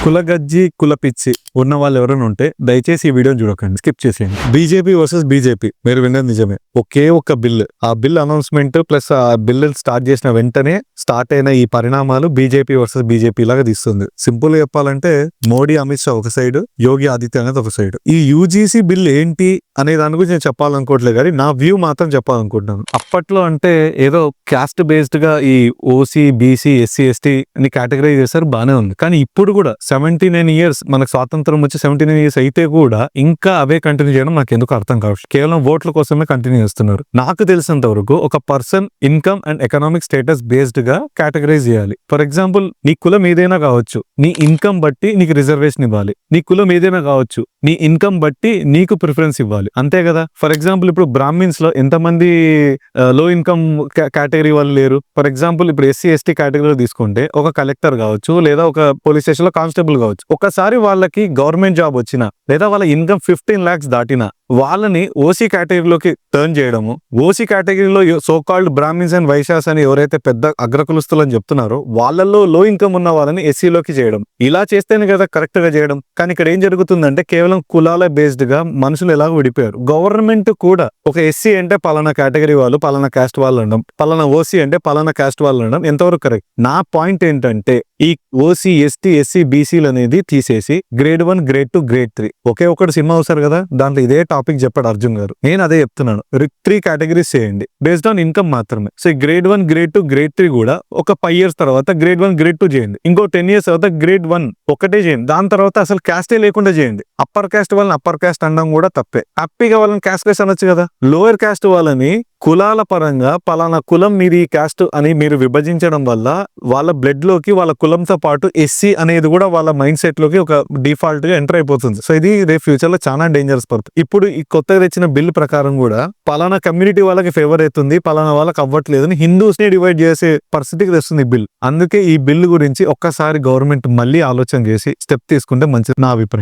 కులగజ్జి కులపిచ్చి ఉన్న వాళ్ళు ఎవరైనా ఉంటే దయచేసి ఈ వీడియోని చూడకండి, స్కిప్ చేసేయండి. బీజేపీ వర్సెస్ బీజేపీ, మీరు విన్నది నిజమే. ఒకే ఒక బిల్, ఆ బిల్ అనౌన్స్మెంట్ ప్లస్ ఆ బిల్ స్టార్ట్ చేసిన వెంటనే స్టార్ట్ అయిన ఈ పరిణామాలు బీజేపీ వర్సెస్ బీజేపీ లాగా తీస్తుంది. సింపుల్ గా చెప్పాలంటే మోడీ అమిత్ షా ఒక సైడ్, యోగి ఆదిత్యనాథ్ ఒక సైడ్. ఈ యూజీసీ బిల్ ఏంటి అనే దాని గురించి నేను చెప్పాలనుకోవట్లేదు, కానీ నా వ్యూ మాత్రం చెప్పాలనుకుంటున్నాను. అప్పట్లో అంటే ఏదో క్యాస్ట్ బేస్డ్ గా ఈ ఓసీ, బీసీ, ఎస్సీ, ఎస్టీ అని కేటగరైజ్ చేస్తారు, బానే ఉంది. కానీ ఇప్పుడు కూడా 79 ఇయర్స్ మనకు స్వాతంత్రం వచ్చి 79 ఇయర్స్ అయితే కూడా ఇంకా అవే కంటిన్యూ చేయడం నాకు ఎందుకు అర్థం కావచ్చు. కేవలం ఓట్ల కోసమే కంటిన్యూ చేస్తున్నారు. నాకు తెలిసినంత వరకు ఒక person income and economic status based గా కేటగరైజ్ చేయాలి. ఫర్ ఎగ్జాంపుల్, నీ కులం ఏదైనా కావచ్చు, నీ ఇన్కమ్ బట్టి నీకు రిజర్వేషన్ ఇవ్వాలి. నీ కులం ఏదైనా కావచ్చు, నీ ఇన్కమ్ బట్టి నీకు ప్రిఫరెన్స్ ఇవ్వాలి, అంతే కదా. ఫర్ ఎగ్జాంపుల్, ఇప్పుడు బ్రాహ్మిన్స్ లో ఎంతమంది లో ఇన్కమ్ కేటగిరీ వాళ్ళు లేరు. ఫర్ ఎగ్జాంపుల్, ఇప్పుడు ఎస్సీ, ఎస్టీ కేటగిరీలో తీసుకుంటే ఒక కలెక్టర్ కావచ్చు, లేదా ఒక పోలీస్ స్టేషన్ లో కానిస్టేబుల్ కావచ్చు. ఒకసారి వాళ్ళకి గవర్నమెంట్ జాబ్ వచ్చినా, లేదా వాళ్ళ ఇన్కమ్ 15 lakhs దాటినా, వాళ్ళని ఓసీ కేటగిరీలోకి టర్న్ చేయడము. ఓసీ కేటగిరీలో సోకాల్డ్ బ్రాహ్మిన్స్ అండ్ వైశ్యాస్ అని ఎవరైతే పెద్ద అగ్రకులస్తులు అని చెప్తున్నారో వాళ్ళల్లో లో ఇన్కమ్ ఉన్న వాళ్ళని ఎస్సీలోకి చేయడం. ఇలా చేస్తేనే కదా కరెక్ట్ గా చేయడం. కానీ ఇక్కడ ఏం జరుగుతుందంటే కేవలం కులాల బేస్డ్ గా మనుషులు ఎలాగో విడిపోయారు. గవర్నమెంట్ కూడా ఒక ఎస్సీ అంటే పలానా కేటగిరీ వాళ్ళు, పలానా కాస్ట్ వాళ్ళు అనడం, పలానా ఓసీ అంటే పలానా కాస్ట్ వాళ్ళు అనడం ఎంతవరకు కరెక్ట్? నా పాయింట్ ఏంటంటే ఈ ఓసీ, ఎస్టీ, ఎస్సీ, బీసీలు అనేది తీసేసి గ్రేడ్ 1, గ్రేడ్ 2, గ్రేడ్ 3 ఒకే ఒకటి సినిమా అవుతారు కదా, దాంట్లో ఇదే టాపిక్ చెప్పాడు అర్జున్ గారు. నేను అదే చెప్తున్నాను, 3 కేటగిరీస్ చేయండి బేస్డ్ ఆన్ ఇన్కమ్ మాత్రమే. సో గ్రేడ్ 1, గ్రేడ్ 2, గ్రేడ్ 3 కూడా ఒక 5 years తర్వాత గ్రేడ్ 1, గ్రేడ్ 2 చేయండి. ఇంకో 10 years తర్వాత గ్రేడ్ 1 ఒకటే చేయండి. దాని తర్వాత అసలు క్యాస్టే లేకుండా చేయండి. అప్పర్ క్యాస్ట్ వాళ్ళని అప్పర్ క్యాస్ట్ అనడం కూడా తప్పే. హ్యాపీగా వాళ్ళని క్యాస్ట్ క్యాస్ట్ అనొచ్చు కదా. లోయర్ క్యాస్ట్ వాళ్ళని కులాల పరంగా పలానా కులం మీది ఈ క్యాస్ట్ అని మీరు విభజించడం వల్ల వాళ్ళ బ్లడ్ లోకి వాళ్ళ కులంతో పాటు ఎస్సీ అనేది కూడా వాళ్ళ మైండ్ సెట్ లోకి ఒక డిఫాల్ట్ గా ఎంటర్ అయిపోతుంది. సో ఇది రేపు ఫ్యూచర్ లో చాలా డేంజరస్ పడుతుంది. ఇప్పుడు ఈ కొత్తగా తెచ్చిన బిల్ ప్రకారం కూడా పలానా కమ్యూనిటీ వాళ్ళకి ఫేవర్ అవుతుంది, పలానా వాళ్ళకి అవ్వట్లేదు అని హిందూస్ ని డివైడ్ చేసే పరిస్థితికి తెస్తుంది బిల్. అందుకే ఈ బిల్ గురించి ఒక్కసారి గవర్నమెంట్ మళ్ళీ ఆలోచన చేసి స్టెప్ తీసుకుంటే మంచిది నా అభిప్రాయం.